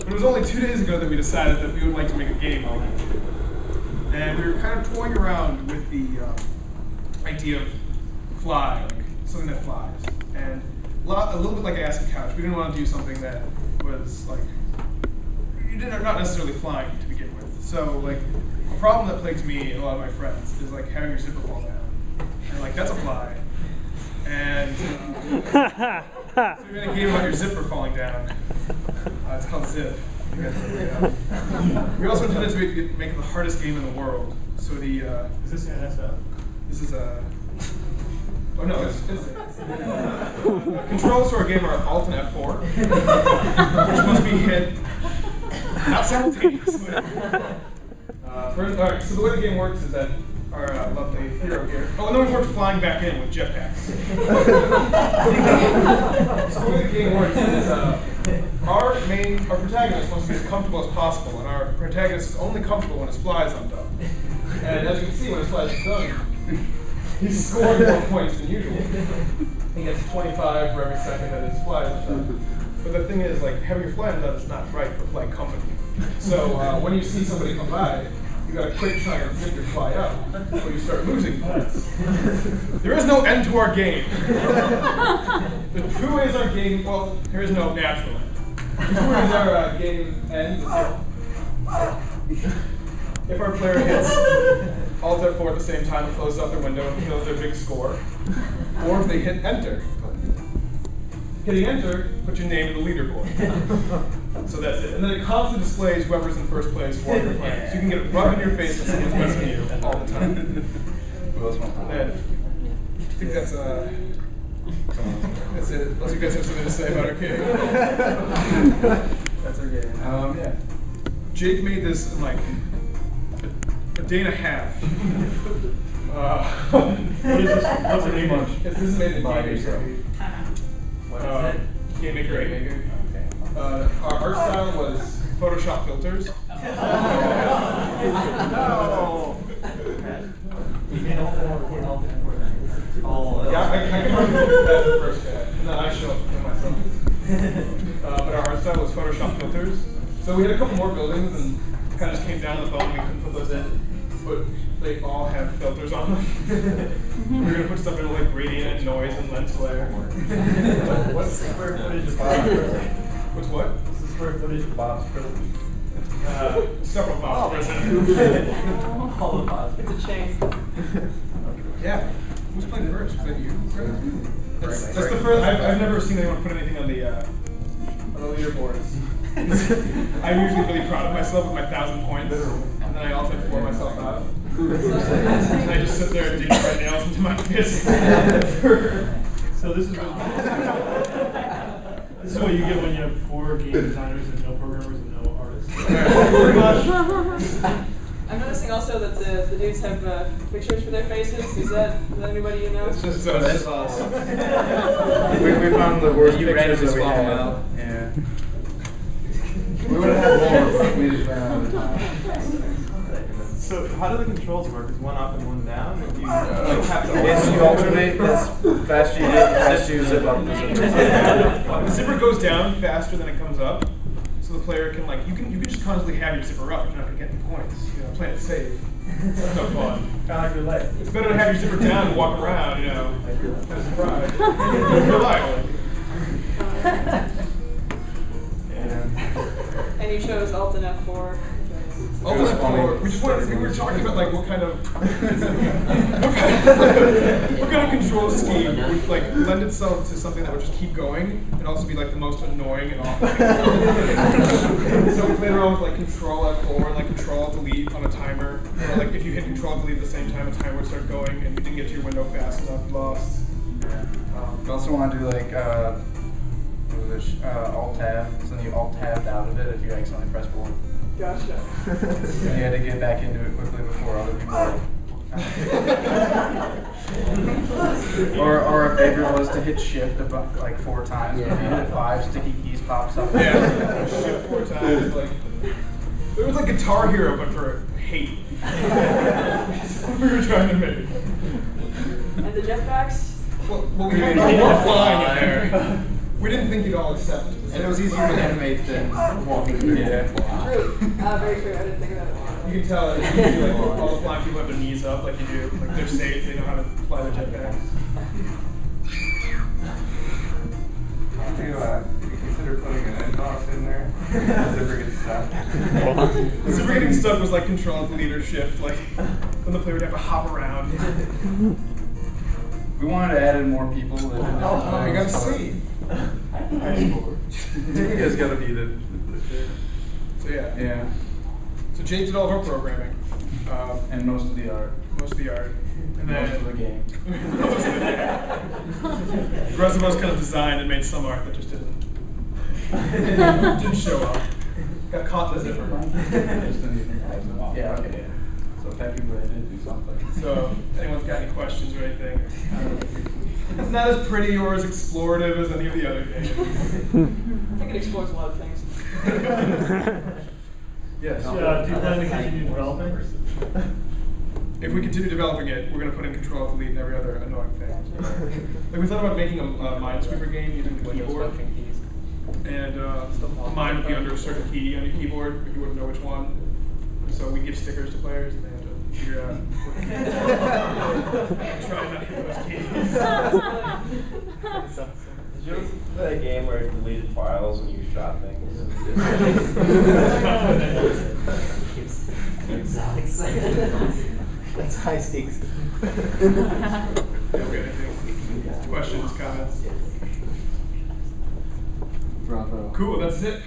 But it was only 2 days ago that we decided that we would like to make a game of it. And we were kind of toying around with the idea of fly, like something that flies. And a little bit like I asked the couch, we didn't want to do something that was like, not necessarily flying to begin with. So like, a problem that plagues me and a lot of my friends is like having your zipper fall down. And like, that's a fly. And so we made a game about your zipper falling down. It's called Zip. We also intended to make it the hardest game in the world. So the is this an SF? This is a. Oh no, it's controls to our game are Alt and F4. They're supposed to be hit not simultaneously. First, all right. So the way the game works is that our lovely hero here. Oh, and then we worked flying back in with jetpacks. So the way the game works is our protagonist wants to be as comfortable as possible, and our protagonist is only comfortable when his fly is undone. And as you can see, when his fly is done, he's scoring more points than usual. He gets 25 for every second that his fly is undone. But the thing is, like, having your fly undone is not right for flight company. So when you see somebody come by, you got to quick try and pick your fly up, or you start losing points. There is no end to our game. The true ways our game, well, there is no natural end. The true ways our game ends is if our player hits Alt F4 at the same time and closes out their window and kills their big score, or if they hit Enter. Hitting Enter puts your name in the leaderboard. So that's it. And then it constantly displays whoever's in first place for your playing. So you can get it rubbed in your face when someone's messing you all the time. Who else wants to play? I think that's it. Unless you guys have something to say about our game. That's our game. Yeah. Jake made this in like a day and a half. What is this? What's the name on it? This is made in By Game yourself. What is it? Game Maker 8. Our art style was Photoshop filters. No! You can't hold it. Yeah, I can remember that the first guy, and then I show up for myself. But our art style was Photoshop filters. So we had a couple more buildings and kind of just came down to the bone. We couldn't put those in, but they all have filters on them. We were gonna put stuff into like gradient and noise and lens flare. What's the square footage of Bob's prison? What's what? What's the square footage of Bob's prison? Several Bob's prison. All the Bob's. It's a chain. Yeah. Who's playing first? Was that you? That's the first. I've never seen anyone put anything on the leaderboards. I'm usually really proud of myself with my 1,000 points, and then I also pour myself out. And I just sit there and dig my nails into my fist. So this is what you get when you have 4 game designers and no programmers and no artists. Pretty much. I'm noticing also that the dudes have pictures for their faces. Is that anybody you know? It's just that's awesome. we found the worst pictures that we had. Yeah. We would have had more, but we just ran out of time. So how do the controls work? Is one up and one down? If you like tap the Yes, you alternate. As fast you get, fast you zip up the zipper. The zipper goes down faster than it comes up, so the player can like you can just constantly have your zipper up. You're not gonna get any points. You know, playing it safe. That's no fun. kind of like your leg. It's better to have your zipper down and walk around. You know, kind of surprise. Your life. And you chose Alt and F4. Alt and F4. We were talking about like what kind of control scheme would like lend itself to something that would just keep going and also be like the most annoying and awful. So we played around with like Control F4 and like Control Delete on a timer. Or like if you hit Control Delete at the same time, a timer would start going, and you didn't get to your window fast enough, you lost. You also want to do like Alt Tab, so then you Alt Tabbed out of it if you accidentally press forward. Gotcha. And you had to get back into it quickly before other people. Or our favorite was to hit Shift about like 4 times. But if you hit it 5, sticky keys pops up. Yeah, Shift 4 times. Like it was like Guitar Hero, but for hate. We were trying to make. And the jetpacks? Well, we had more flying in there. We didn't think think you'd all accept it. And it was easier to animate than walking through. True. Very true. I didn't think of that. You can tell that like, all the flying people have their knees up like you do. Like they're safe, they know how to fly their jetpacks. Do you consider putting an end box in there? Zipper gets stuck. Zipper getting stuck was like control and delete or shift, like when the player would have to hop around. We wanted to add in more people. Oh, you gotta see. You guys gotta be the. So yeah. Yeah. So Jake did all of our programming. And most of the art. Most of the art. And Most then of the game. Most of the game. The rest of us kind of designed and made some art that just didn't show up. Got caught in the zipper. Yeah, okay, yeah. So technically I did do something. So, anyone's got any questions or anything? It's not as pretty or as explorative as any of the other games. I think it explores a lot of things. Yes. Do you plan to continue developing? If we continue developing it, we're going to put in Control Alt Delete and every other annoying thing. Like we thought about making a Minesweeper game using the keyboard. And mine would be under a certain key on your keyboard if you wouldn't know which one. So we give stickers to players and they have to figure out what key. Try not to hit those keys. Did you ever play a game where it deleted files when you shot things? That's high stakes. Questions, comments? Bravo. Cool, that's it.